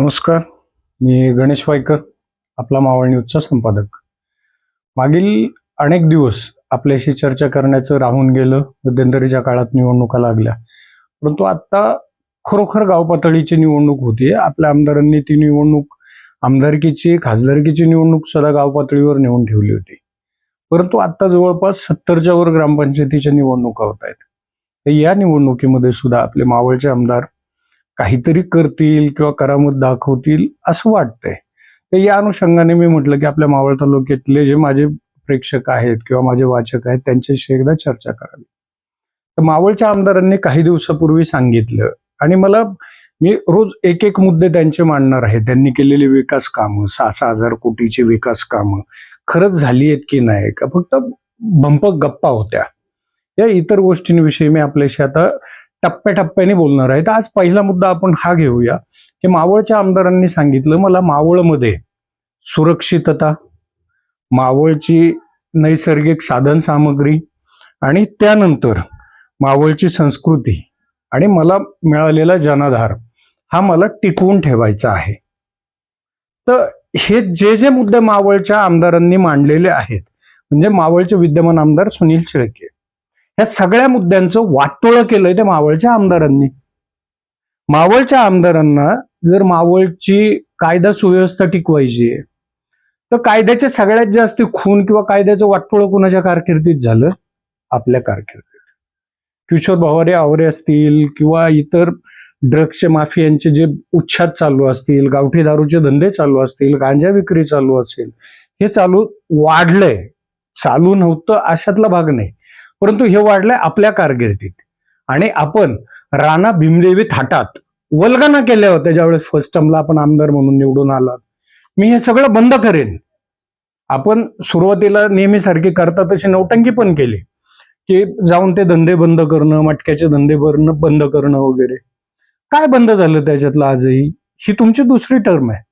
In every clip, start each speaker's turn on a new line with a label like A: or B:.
A: नमस्कार. मी गणेश वायकर, आपला मावळ न्यूजचा संपादक. मागील अनेक दिवस आपल्याशी चर्चा करण्याचं राहून गेलं. मध्यंतरीच्या काळात निवडणुका लागल्या, परंतु आता खरोखर गाव पातळीची निवडणूक होती. आपल्या आमदारांनी ती निवडणूक आमदारकीची, खासदारकीची निवडणूक सुद्धा गाव पातळीवर नेऊन ठेवली होती. परंतु आता जवळपास 70च्या वर ग्रामपंचायतीच्या निवडणुका होत आहेत. तर या निवडणुकीमध्ये सुद्धा आपले मावळचे आमदार काहीतरी करतील किंवा करामत दाखवतील असं वाटतंय. तर या अनुषंगाने मी म्हटलं की आपल्या मावळ तालुक्यातले जे माझे प्रेक्षक आहेत किंवा माझे वाचक आहेत त्यांच्याशी एकदा चर्चा करावी. तर मावळच्या आमदारांनी काही दिवसापूर्वी सांगितलं आणि मी रोज एक एक मुद्दे त्यांचे मांडणार आहे. त्यांनी केलेली विकास कामं, 6,000 कोटीची विकास कामं खरंच झाली आहेत की नाही, का फक्त भंपक गप्पा होत्या, या इतर गोष्टींविषयी मी आपल्याशी आता टप्प्याटप्प्याने बोलणार आहे. तर आज पहिला मुद्दा आपण हा घेऊया की मावळच्या आमदारांनी सांगितलं, मला मावळमध्ये सुरक्षितता, मावळची नैसर्गिक साधन सामग्री आणि त्यानंतर मावळची संस्कृती आणि मला मिळालेला जनाधार हा मला टिकवून ठेवायचा आहे. तर हे जे जे मुद्दे मावळच्या आमदारांनी मांडलेले आहेत, म्हणजे मावळचे विद्यमान आमदार सुनील शेळके, या सगळ्या मुद्द्यांचं वाटोळं केलंय ते मावळच्या आमदारांनी. मावळच्या आमदारांना जर मावळची कायदा सुव्यवस्था टिकवायची आहे, तर कायद्याचे सगळ्यात जास्त खून किंवा कायद्याचं वाटोळं कुणाच्या कारकिर्दीत झालं? आपल्या कारकिर्दीत. किशोर भावारे आवरे असतील किंवा इतर ड्रग्सचे माफियांचे जे उच्छाद चालू असतील, गावठी दारूचे धंदे चालू असतील, गांजा विक्री चालू असेल, हे चालू वाढलंय. चालू नव्हतं अशातला भाग नाही, परंतु हे वाढलंय आपल्या कारकिर्दीत. आणि आपण राणा भीमदेवी थाटात वल्गना केल्या होत्या ज्यावेळेस फर्स्ट टर्मला आपण आमदार म्हणून निवडून आलात. मी हे सगळं बंद करेन. आपण सुरुवातीला नेहमीसारखी करता तशी नौटंकी पण केली की जाऊन ते धंदे बंद करणं, मटक्याचे धंदे बंद करणं वगैरे. काय बंद झालं त्याच्यातलं? आजही ही तुमची दुसरी टर्म आहे,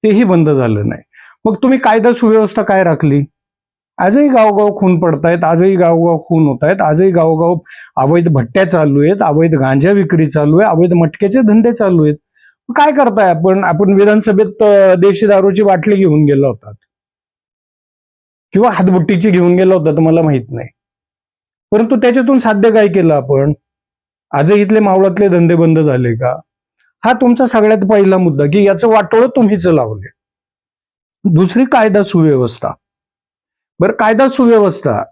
A: तेही बंद झालं नाही. मग तुम्ही कायदा सुव्यवस्था काय राखली? आजही गावगाव खून पडतायत, आजही गावगाव खून होत आहेत, आजही गावगाव अवैध भट्ट्या चालू आहेत, अवैध गांजा विक्री चालू आहे, अवैध मटक्याचे धंदे चालू आहेत. काय करताय आपण विधानसभेत देशी दारूची बाटली घेऊन गेला होतात किंवा हातबुट्टीची घेऊन गेला होता, मला माहित नाही, परंतु त्याच्यातून साध्य काय केलं आपण? आजही इथले मावळातले धंदे बंद झाले का? हा तुमचा सगळ्यात पहिला मुद्दा की याचं वाटोळं तुम्हीच लावले. दुसरी कायदा सुव्यवस्था. बरं, कायदा सुव्यवस्था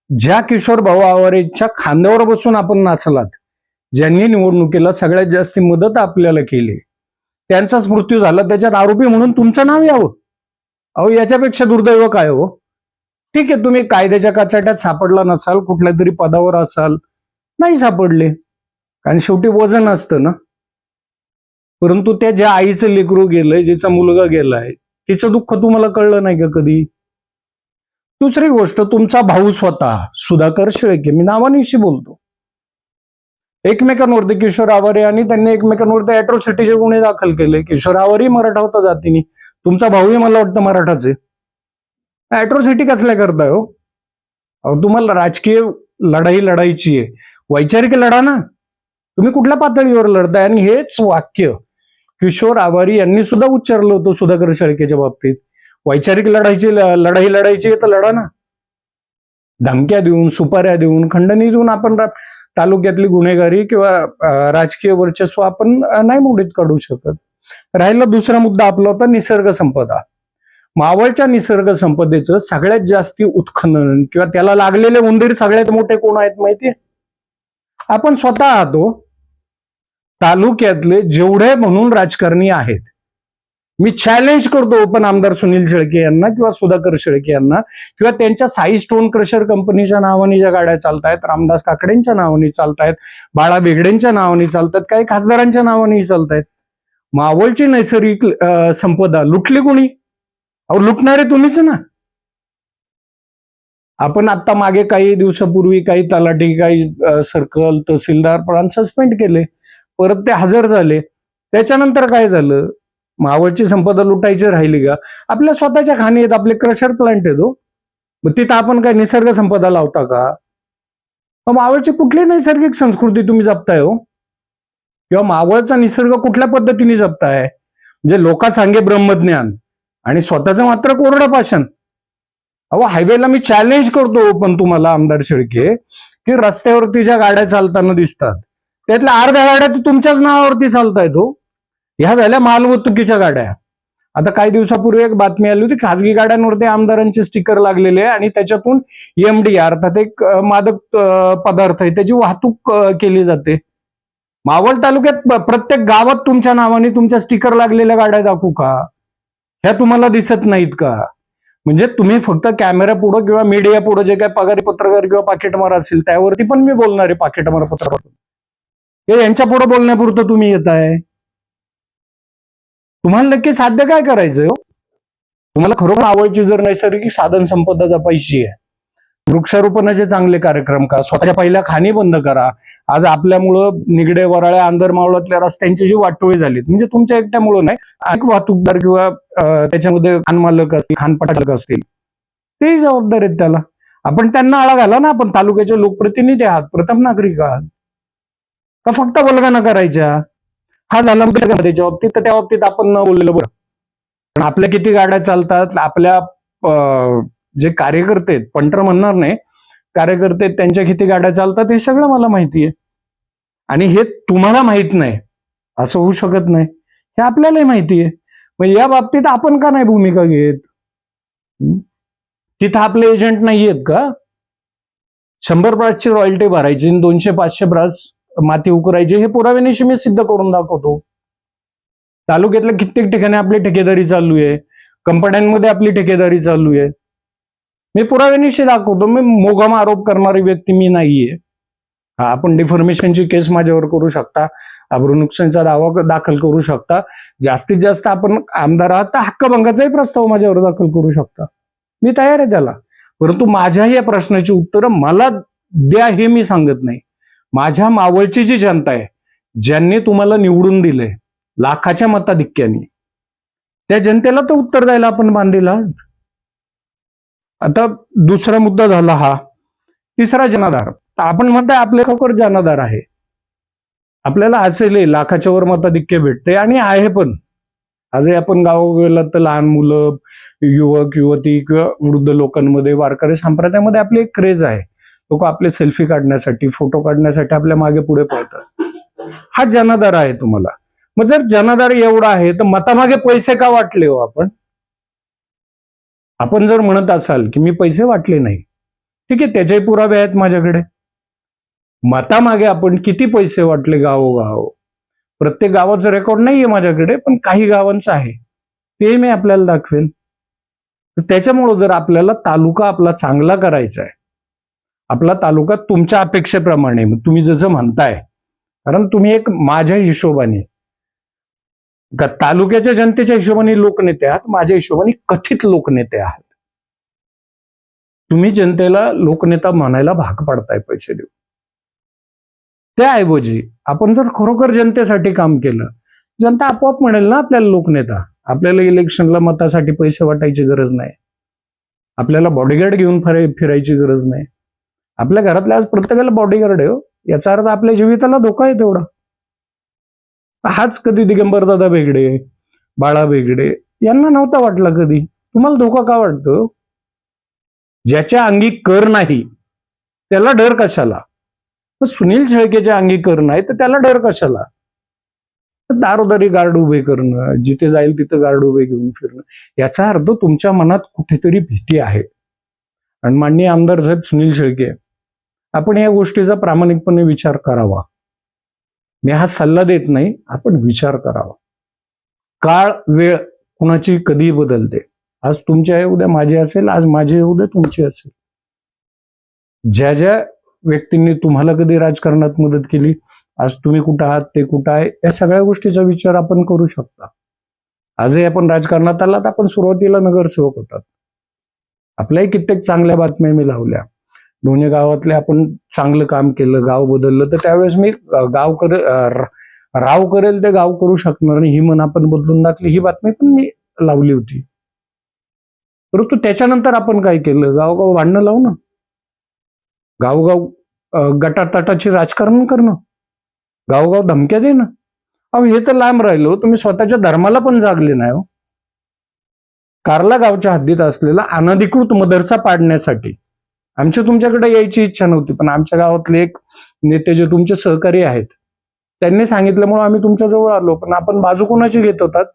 A: ज्या किशोर भाऊ आवारेच्या खांद्यावर बसून आपण नाचलात, ज्यांनी निवडणुकीला सगळ्यात जास्त मदत आपल्याला केली, त्यांचाच मृत्यू झाला, त्याच्यात आरोपी म्हणून तुमचं नाव यावं? अहो, याच्यापेक्षा दुर्दैव काय हो? ठीक आहे, तुम्ही कायद्याच्या कचाट्यात सापडला नसाल, कुठल्या तरी पदावर असाल, नाही सापडले, कारण शेवटी वजन असतं ना. परंतु त्या ज्या आईचं लेकरू गेलंय, जिचा मुलगा गेलाय, तिचं दुःख तुम्हाला कळलं नाही का कधी? दुसरी गोष्ट, तुमचा भाऊ स्वतः सुधाकर शेळके, मी नावानिशी बोलतो, एकमेकांवरती किशोर आवारे आणि त्यांनी एकमेकांवरती अॅट्रॉसिटीचे गुन्हे दाखल केले. किशोर आवारे मराठा होता जातीने, तुमचा भाऊही मला वाटतं मराठाच आहे. अॅट्रॉसिटी कसल्या करताय हो? अहो, तुम्हाला राजकीय लढाई लढायची आहे, वैचारिक लढा ना. तुम्ही कुठल्या पातळीवर लढताय? आणि हेच वाक्य किशोर आवारी यांनी सुद्धा उच्चारलं होतं सुधाकर शेळकेच्या बाबतीत. वैचारिक लढाई लढायची तर लढा ना. धमक्या देऊन, सुपाऱ्या देऊन, खंडणी देऊन आपण तालुक्यातली गुन्हेगारी किंवा राजकीय वर्चस्व आपण नाही मोडीत काढू शकत. राहिला दुसरा मुद्दा आपला होता निसर्ग संपदा. मावळच्या निसर्ग संपदेचं सगळ्यात जास्ती उत्खनन किंवा त्याला लागलेले उंदीर सगळ्यात मोठे कोण आहेत माहितीये? आपण स्वतः आहात हो. तालुक्यातले जेवढे म्हणून राजकारणी आहेत, मी चॅलेंज करतो पण आमदार सुनील शेळके यांना किंवा सुधाकर शेळके यांना किंवा त्यांच्या साई स्टोन क्रशर कंपनीच्या नावाने ज्या गाड्या चालतायत, रामदास काकडेंच्या नावाने चालतायत, बाळा बेगडेंच्या नावाने चालतात, काही खासदारांच्या नावाने चालतायत, मावळची नैसर्गिक संपदा लुटली कोणी? अहो, लुटणारे तुम्हीच ना. आपण आता मागे काही दिवसापूर्वी काही तलाठी, काही सर्कल, तहसीलदार सस्पेंड केले, परत ते हजर झाले. त्याच्यानंतर काय झालं? मावळची संपदा लुटायची राहिली का? आपल्या स्वतःच्या खाणी आहेत, आपले क्रशर प्लांट आहेत हो. मग तिथं आपण काय निसर्ग संपदा लावता का? मग मावळची कुठली नैसर्गिक संस्कृती तुम्ही जपताय हो? किंवा मावळचा निसर्ग कुठल्या पद्धतीने जपताय? म्हणजे लोका सांगे ब्रह्मज्ञान आणि स्वतःचं मात्र कोरडं पाषाण. अहो, हायवेला मी चॅलेंज करतो पण तुम्हाला आमदार शेळके, की रस्त्यावरती ज्या गाड्या चालताना दिसतात त्यातल्या अर्ध्या गाड्या तर तुमच्याच नावावरती चालतायत हो. ह्या झाल्या मालवाहतुकीच्या गाड्या. आता काही दिवसापूर्वी एक बातमी आली होती, खासगी गाड्यांवरती आमदारांचे स्टिकर लागलेले आणि त्याच्यातून एमडी अर्थात एक मादक पदार्थ आहे त्याची वाहतूक केली जाते. मावळ तालुक्यात प्रत्येक गावात तुमच्या नावाने तुमच्या स्टिकर लागलेल्या गाड्या दाखवू का? ह्या तुम्हाला दिसत नाहीत का? म्हणजे तुम्ही फक्त कॅमेरा पुढं किंवा मीडिया पुढं जे काय पगारी पत्रकार किंवा पाकिटमार असेल त्यावरती पण मी बोलणार आहे पाकिटमार पत्रकार. हे यांच्या पुढे बोलण्यापुरतं तुम्ही येत आहे. तुम्हाला नक्की साध्य काय करायचंय हो? तुम्हाला खरोखर आवडची जर नैसर्गिक साधन संपदा जपायची आहे, वृक्षारोपणाचे चांगले कार्यक्रम करा, स्वतःच्या पहिल्या खाणी बंद करा. आज आपल्यामुळं निगडे वराळ्या आंदर मावळातल्या रस्त्यांची जी वाटोळी झालीत, म्हणजे तुमच्या एकट्यामुळं नाही, अनेक वाहतूकदार किंवा त्याच्यामध्ये खानमालक असतील, खानपाटालक असतील, तेही जबाबदार आहेत त्याला. आपण त्यांना आळा घाला ना. आपण तालुक्याचे लोकप्रतिनिधी आहात, प्रथम नागरिक आहात, का फक्त वल्गना करायच्या? हा झाला त्याच्या बाबतीत, तर त्या बाबतीत आपण न बोललेलं बरं. पण आपल्या किती गाड्या चालतात, आपल्या जे कार्यकर्ते आहेत, पंटर म्हणणार नाही, कार्यकर्ते त्यांच्या किती गाड्या चालतात हे सगळं मला माहिती आहे. आणि हे तुम्हाला माहित नाही असं होऊ शकत नाही, हे आपल्यालाही माहिती आहे. मग या बाबतीत आपण का नाही भूमिका घेत? तिथं आपले एजंट नाही आहेत का? 100 ब्रासची रॉयल्टी भरायची, 200-500 ब्रास माती उकरायची, हे पुराव्यानिशी मी सिद्ध करून दाखवतो. तालुक्यातल्या कित्येक ठिकाणी आपली ठेकेदारी चालू आहे, कंपन्यांमध्ये आपली ठेकेदारी चालू आहे. मी पुराव्यानिशी दाखवतो. मी मोघम आरोप करणारी व्यक्ती मी नाहीये. आपण डिफॉर्मेशनची केस माझ्यावर करू शकता, अब्रू नुकसानीचा दावा दाखल करू शकता, जास्तीत जास्त आपण आमदार आहात तर हक्कभंगाचाही प्रस्ताव माझ्यावर दाखल करू शकता, मी तयार आहे त्याला. परंतु माझ्याही या प्रश्नाची उत्तरं मला द्या हे मी सांगत नाही. माझ्या मावळची जी जनता आहे, ज्यांनी तुम्हाला निवडून दिले लाखाच्या मताधिक्याने, त्या जनतेला तर उत्तर द्यायला आपण बांधील आहोत. आता दुसरा मुद्दा झाला हा. तिसरा जनाधार. आपण म्हणताय आपले खरोखर जनाधार आहे, आपल्याला असेल लाखाच्या वर मताधिक्य भेटते आणि आहे पण. आजही आपण गावाला गेलात तर लहान मुलं, युवक युवती किंवा वृद्ध लोकांमध्ये, वारकरी संप्रदायामध्ये आपली एक क्रेज आहे. लोक आपले सेल्फी काढण्यासाठी, फोटो काढण्यासाठी आपल्या मागे पुढे पळतात. हा जनाधार आहे तुम्हाला. मग जर जनाधार एवढा आहे तर मतामागे पैसे का वाटले हो आपण? आपण जर म्हणत असाल की मी पैसे वाटले नाही, ठीक आहे, त्याच्याही पुरावे आहेत माझ्याकडे. मतामागे आपण किती पैसे वाटले गावोगाव, प्रत्येक गावाचं रेकॉर्ड नाहीये माझ्याकडे, पण काही गावांचं आहे, ते मी आपल्याला दाखवेन. तर त्याच्यामुळं जर आपल्याला तालुका आपला चांगला करायचा आहे, आपला तालुका तुमच्या अपेक्षेप्रमाणे, तुम्ही जसं म्हणताय, कारण तुम्ही एक माझ्या हिशोबाने तालुक्याच्या जनतेच्या हिशोबाने लोकनेते आहात, माझ्या हिशोबाने कथित लोकनेते आहात. तुम्ही जनतेला लोकनेता म्हणायला भाग पाडताय पैसे देऊ. त्याऐवजी आपण जर खरोखर जनतेसाठी काम केलं, जनता आपोआप म्हणेल ना आपल्याला लोकनेता. आपल्याला इलेक्शनला मतासाठी पैसे वाटायची गरज नाही, आपल्याला बॉडीगार्ड घेऊन फिरायची गरज नाही. आपल्या घरातल्या आज प्रत्येकाला बॉडीगार्ड आहे हो. याचा अर्थ आपल्या जीविताला धोका आहे तेवढा. हाच कधी दिगंबर दादा बेगडे, बाळा बेगडे यांना नव्हता वाटला कधी. तुम्हाला धोका का वाटतो? ज्याच्या अंगी कर नाही त्याला डर कशाला? सुनील शेळकेच्या अंगी कर नाही तर त्याला डर कशाला? दारोदारी गार्ड उभे करणं, जिथे जाईल तिथं गार्ड उभे घेऊन फिरणं, याचा अर्थ तुमच्या मनात कुठेतरी भीती आहे. आणि माननीय आमदार साहेब सुनील शेळके, आपण या गोष्टीचा प्रामाणिकपणे विचार करावा. मी हा सल्ला देत नाही, आपण विचार करावा. काळ वेळ कुणाची कधीही बदलते. आज तुमची आहे, उद्या माझी असेल, आज माझी आहे, उद्या तुमची असेल. ज्या ज्या व्यक्तींनी तुम्हाला कधी राजकारणात मदत केली, आज तुम्ही कुठं आहात, ते कुठं आहे, या सगळ्या गोष्टीचा विचार आपण करू शकता. आजही आपण राजकारणात आलात, आपण सुरुवातीला नगरसेवक होतात, आपल्याही कित्येक चांगल्या बातम्या मी लावल्या, दोन्ही गावातले आपण चांगलं काम केलं, गाव बदललं. तर त्यावेळेस मी राव करेल ते गाव करू शकणार नाही, ही म्हण आपण बदलून टाकली, ही बातमी पण मी लावली होती. परंतु त्याच्यानंतर आपण काय केलं? गावगाव भांडणं लावणं, गावगाव गटातटाची राजकारण करणं, गावगाव धमक्या देणं, अहो हे तर लांब राहिलो, तुम्ही स्वतःच्या धर्माला पण जागले नाही हो. कार्ला गावच्या हद्दीत असलेला अनधिकृत मदरसा पाडण्यासाठी आमची तुमच्याकडे यायची इच्छा नव्हती, पण आमच्या गावातले एक नेते जे तुमचे सहकारी आहेत त्यांनी सांगितल्यामुळे आम्ही तुमच्या जवळ आलो. पण आपण बाजू कोणाची घेत होतात?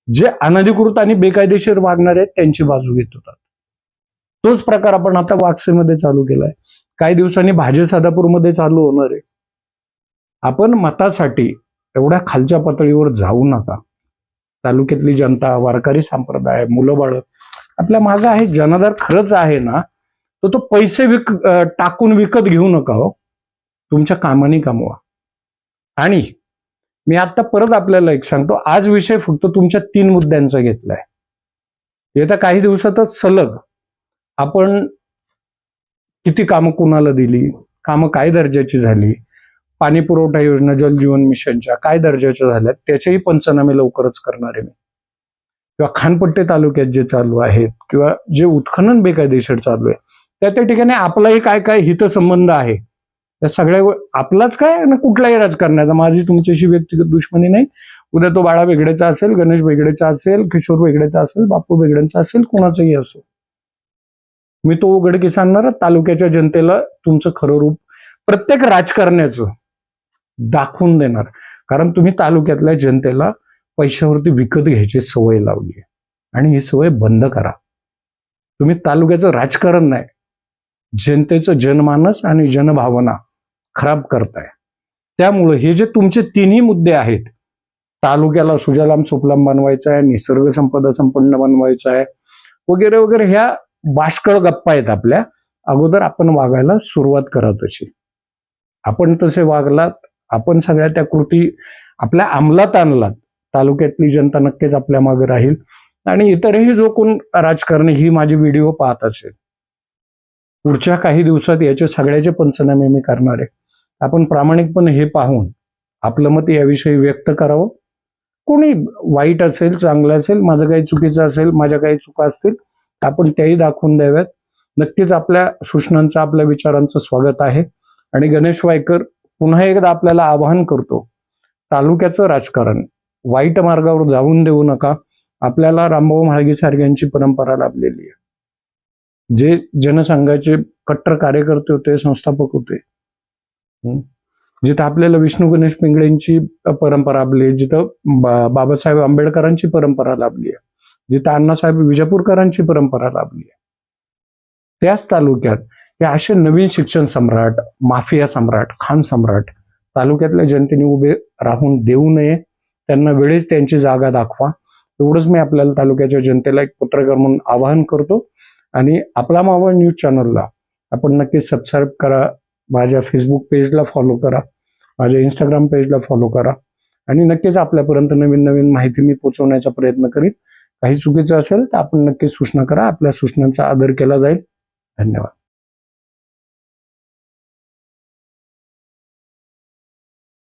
A: जे अनधिकृत आणि बेकायदेशीर वागणारे आहेत त्यांची बाजू घेत होतात. तोच प्रकार आपण आता वाकसेमध्ये चालू केलाय. काही दिवसांनी भाजे सादापूरमध्ये चालू होणार आहे. आपण मतासाठी एवढ्या खालच्या पातळीवर जाऊ नका. तालुक्यातली जनता, वारकरी संप्रदाय, मुलं बाळ आपल्या मागे आहे. जनाधार खरंच आहे ना, तर तो पैसे टाकून विकत घेऊ नका हो. तुमच्या कामाने कमवा. आणि मी आता परत आपल्याला एक सांगतो, आज विषय फक्त तुमच्या 3 मुद्द्यांचा घेतलाय. येत्या काही दिवसातच सलग आपण किती कामं कुणाला दिली, कामं काय दर्जाची झाली, पाणी पुरवठा योजना जल जीवन मिशनच्या काय दर्जाच्या झाल्या त्याचेही पंचनामे लवकरच करणार आहे मी. किंवा खानपट्टे तालुक्यात जे चालू आहेत किंवा जे उत्खनन बेकायदेशीर चालू आहे त्या ठिकाणी आपलाही काय काय हितसंबंध आहे या सगळ्या आपलाच काय ना कुठलाही राजकारणाचा. माझी तुमच्याशी व्यक्तिगत दुश्मनी नाही. उद्या तो बाळा वेगळेचा असेल, गणेश वेगळेचा असेल, किशोर वेगळेचा असेल, बापू वेगळ्यांचा असेल, कुणाचाही असो, मी तो उघडकीस आणणार. तालुक्याच्या जनतेला तुमचं खरं रूप प्रत्येक राजकारण्याचं दाखवून देणार. कारण तुम्ही तालुक्यातल्या जनतेला पैशावरती विकत घ्यायची सवय लावली आहे आणि ही सवय बंद करा. तुम्ही तालुक्याचं राजकारण नाही, जनतेचं जनमानस आणि जनभावना खराब करताय. त्यामुळे हे जे तुमचे 3ही मुद्दे आहेत, तालुक्याला सुजलाम सुफलाम बनवायचं आहे, निसर्ग संपदा संपन्न बनवायचं आहे वगैरे वगैरे, ह्या बाष्कळ गप्पा आहेत आपल्या. अगोदर आपण वागायला सुरुवात करा तशी. आपण तसे वागलात, आपण सगळ्या त्या कृती आपल्या अंमलात आणलात, तालुक्यातली जनता नक्कीच आपल्या मागे राहील. आणि इतरही जो कोण राजकारणी ही माझी व्हिडिओ पाहत असेल, पुढच्या काही दिवसात याचे सगळ्याचे पंचनामे मी करणार आहे. आपण प्रामाणिकपणे हे पाहून आपलं मत याविषयी व्यक्त करावं. कोणी वाईट असेल, चांगलं असेल, माझं काही चुकीचं असेल, माझ्या काही चुका असतील, आपण त्याही दाखवून द्याव्यात. नक्कीच आपल्या सूचनांचं, आपल्या विचारांचं स्वागत आहे. आणि गणेश वायकर पुन्हा एकदा आपल्याला आवाहन करतो, तालुक्याचं राजकारण वाईट मार्गावर जाऊन देऊ नका. आपल्याला रामभाऊ म्हाळगी सारख्यांची परंपरा लाभलेली आहे, जे जनसंघाचे कट्टर कार्यकर्ते होते, संस्थापक होते. जिथं आपल्याला विष्णू गणेश पिंगळेंची परंपरा लाभली आहे, जिथं बाबासाहेब आंबेडकरांची परंपरा लाभली आहे, जिथं अण्णासाहेब विजापूरकरांची परंपरा लाभली आहे, त्याच तालुक्यात हे असे नवीन शिक्षण सम्राट, माफिया सम्राट, खान सम्राट तालुक्यातल्या जनतेने उभे राहून देऊ नये. त्यांना वेळेस त्यांची जागा दाखवा. एवढंच मी आपल्याला तालुक्याच्या जनतेला एक पत्रकार म्हणून आवाहन करतो. आणि आपला मावळ न्यूज चॅनलला आपण नक्कीच सबस्क्राईब करा, माझ्या फेसबुक पेजला फॉलो करा, माझ्या इंस्टाग्राम पेजला फॉलो करा. आणि नक्कीच आपल्यापर्यंत नवीन नवीन माहिती मी पोहोचवण्याचा प्रयत्न करीन. काही चुकीचं असेल तर आपण नक्कीच सूचना करा. आपल्या सूचनांचा आदर केला जाईल. धन्यवाद.